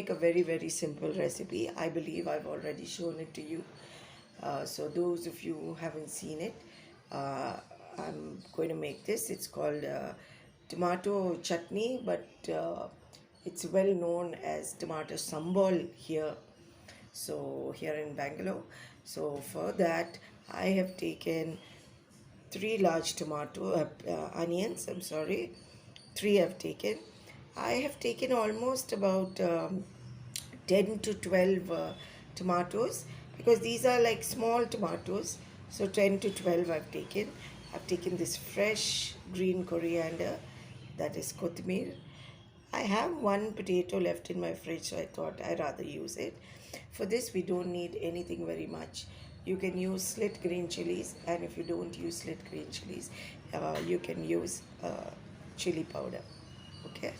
make a very simple recipe. I believe I've already shown it to you. So those of you who haven't seen it, I'm going to make this. It's called tomato chutney, but it's well known as tomato sambol here. So here in Bangalore. So for that, I have taken three large onions. I'm sorry, three I've taken. I have taken almost about 10 to 12 tomatoes, because these are like small tomatoes. So 10 to 12 I've taken this fresh green coriander, that is kothmir. I have one potato left in my fridge, so I thought I'd rather use it. For this, we don't need anything very much. You can use slit green chilies, and if you don't use slit green chilies, you can use chili powder. Okay,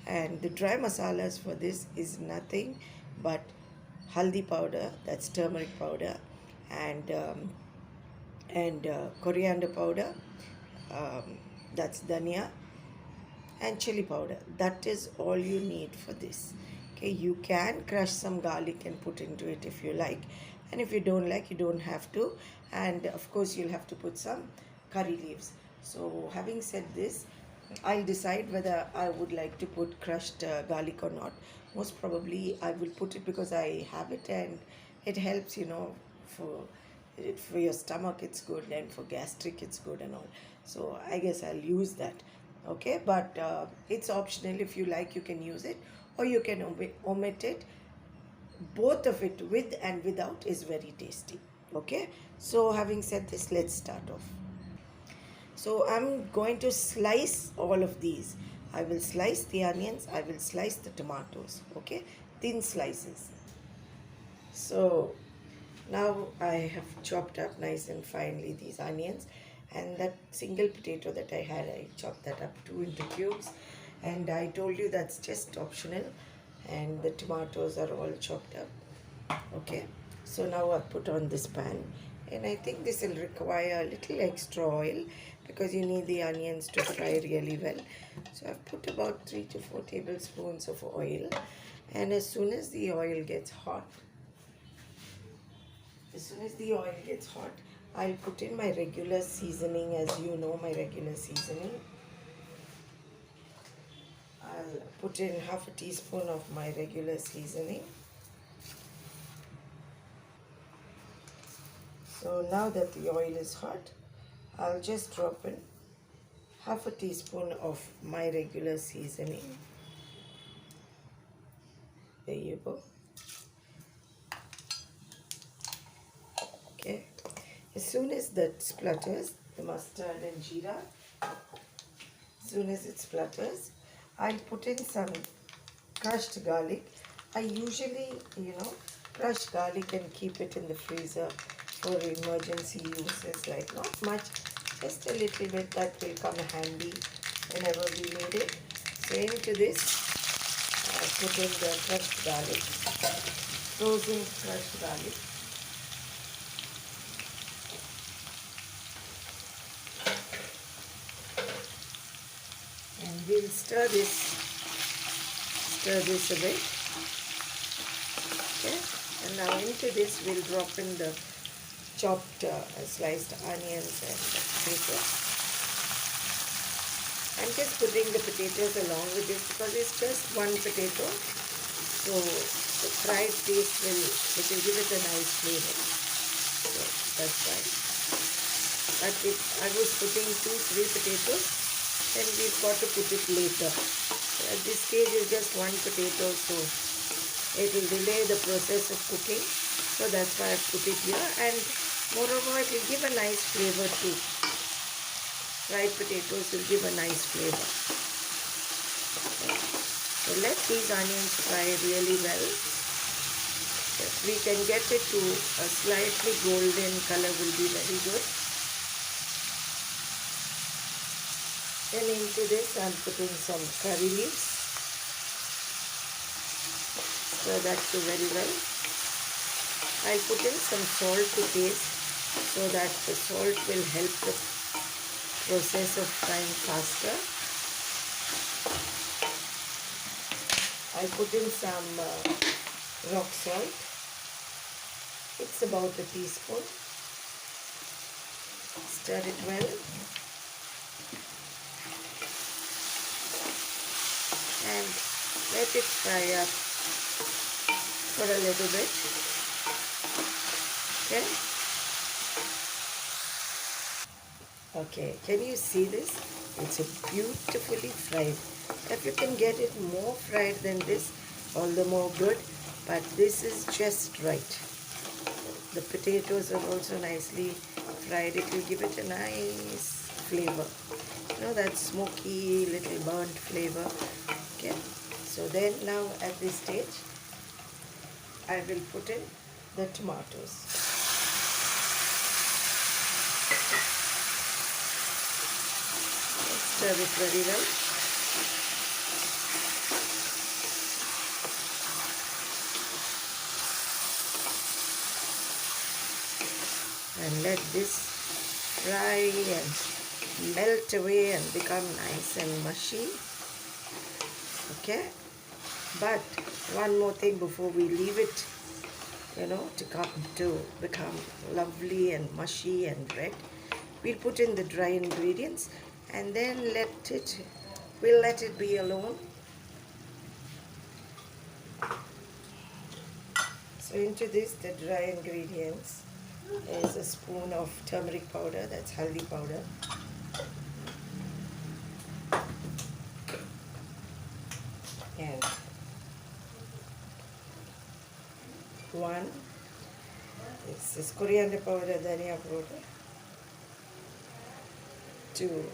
and the dry masalas for this is nothing but haldi powder, that's turmeric powder, and coriander powder, that's dhania, and chili powder. That is all you need for this. Okay, you can crush some garlic and put into it if you like, and if you don't like, you don't have to. And of course, you'll have to put some curry leaves. So having said this, I'll decide whether I would like to put crushed garlic or not. Most probably I will put it because I have it, and it helps, for your stomach it's good, and for gastric it's good and all. So I guess I'll use that. Okay, but it's optional. If you like, you can use it, or you can omit it. Both of it, with and without, is very tasty. Okay, so having said this, let's start off. So I'm going to slice all of these. I will slice the onions, I will slice the tomatoes, okay, thin slices. So now I have chopped up nice and finely these onions, and that single potato that I had, I chopped that up two into cubes, and I told you that's just optional. And the tomatoes are all chopped up. Okay, so now I've put on this pan, and I think this will require a little extra oil because you need the onions to fry really well. So I've put about 3 to 4 tablespoons of oil, and as soon as the oil gets hot, I'll put in my regular seasoning. As you know, my regular seasoning. I'll put in half a teaspoon of my regular seasoning. So now that the oil is hot, I'll just drop in half a teaspoon of my regular seasoning. There you go. Okay. As soon as that splutters, the mustard and jeera, as soon as it splutters, I'll put in some crushed garlic. I usually, crush garlic and keep it in the freezer for emergency uses, like not much, just a little bit. That will come handy whenever we need it. So into this, I put in the crushed garlic, frozen crushed garlic. And we'll stir this a bit. Okay, and now into this we'll drop in the chopped sliced onions and potatoes. I'm just putting the potatoes along with this because it's just one potato, so the fried taste will give it a nice flavor. So that's why. But if I was putting 2-3 potatoes, then we've got to put it later. At this stage is just one potato, so it will delay the process of cooking. So that's why I've put it here, and moreover it will give a nice flavor too. Fried potatoes will give a nice flavor. So let these onions fry really well. If we can get it to a slightly golden color, will be very good. Then into this I'm putting some curry leaves. Stir that too very well. I'll put in some salt to taste, so that the salt will help the process of frying faster. I put in some rock salt. It's about a teaspoon. Stir it well and let it fry up for a little bit. Okay. Okay, can you see this? It's a beautifully fried. If you can get it more fried than this, all the more good. But this is just right. The potatoes are also nicely fried. It will give it a nice flavor. You know, that smoky, little burnt flavor. Okay. So then now at this stage, I will put in the tomatoes. Stir it very well. And let this fry and melt away and become nice and mushy. Okay, but one more thing before we leave it, to become lovely and mushy and red, we'll put in the dry ingredients and then we'll let it be alone. So into this, the dry ingredients is a spoon of turmeric powder, that's haldi powder, and one, this is coriander powder, dhania powder, two,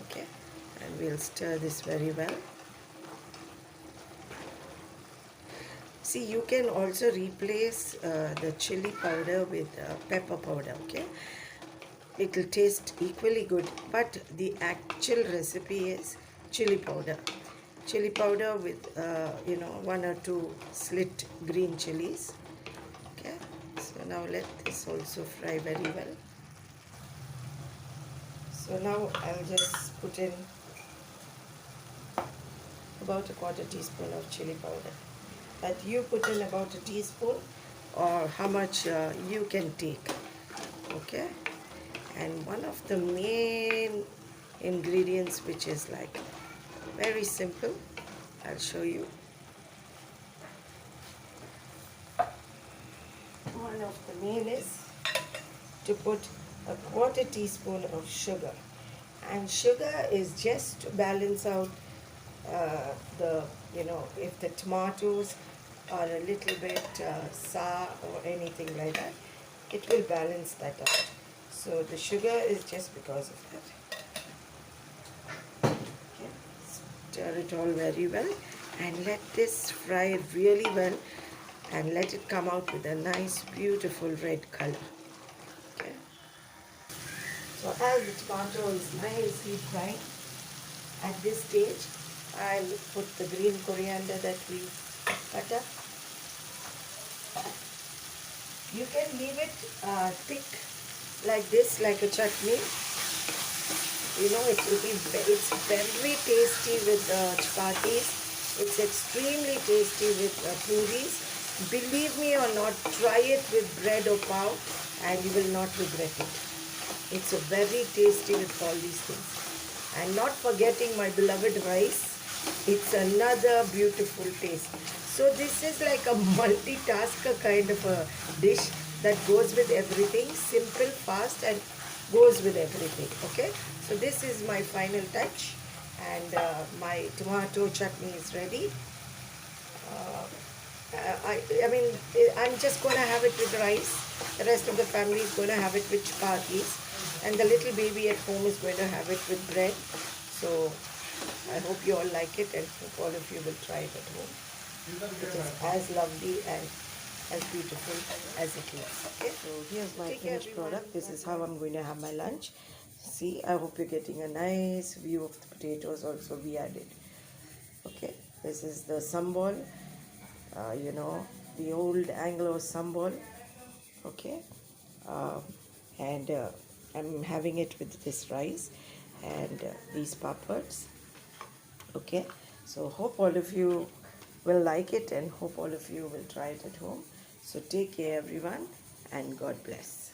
okay, and we'll stir this very well. See, you can also replace the chili powder with pepper powder, okay? It will taste equally good, but the actual recipe is chili powder. Chili powder with, one or two slit green chilies. Okay, so now let this also fry very well. So now I'll just put in about a quarter teaspoon of chili powder. But you put in about a teaspoon or how much you can take. Okay, and one of the main ingredients, which is like very simple, I'll show you. One of the main is to put a quarter teaspoon of sugar, and sugar is just to balance out if the tomatoes are a little bit sour or anything like that, it will balance that out. So the sugar is just because of that. Okay. Stir it all very well and let this fry really well and let it come out with a nice beautiful red color. Okay. So as the tomato is nicely fried, at this stage I'll put the green coriander that we cut up. You can leave it thick like this, like a chutney. It's very tasty with chapatis. It's extremely tasty with puris. Believe me or not, try it with bread or pav and you will not regret it. It's a very tasty with all these things. And not forgetting my beloved rice. It's another beautiful taste. So this is like a multitasker kind of a dish that goes with everything, simple, fast, and goes with everything. Okay, so this is my final touch, and my tomato chutney is ready. I'm just going to have it with rice. The rest of the family is going to have it with chapatis, and the little baby at home is going to have it with bread. So I hope you all like it, and hope all of you will try it at home. It is as lovely and as beautiful as it looks. Okay, so here's my finished product. This is how I'm going to have my lunch. See, I hope you're getting a nice view of the potatoes also we added. Okay, this is the sambol, the old Anglo sambol. Okay, and I'm having it with this rice. and these papads. Okay, so hope all of you will like it and hope all of you will try it at home. So take care everyone and God bless.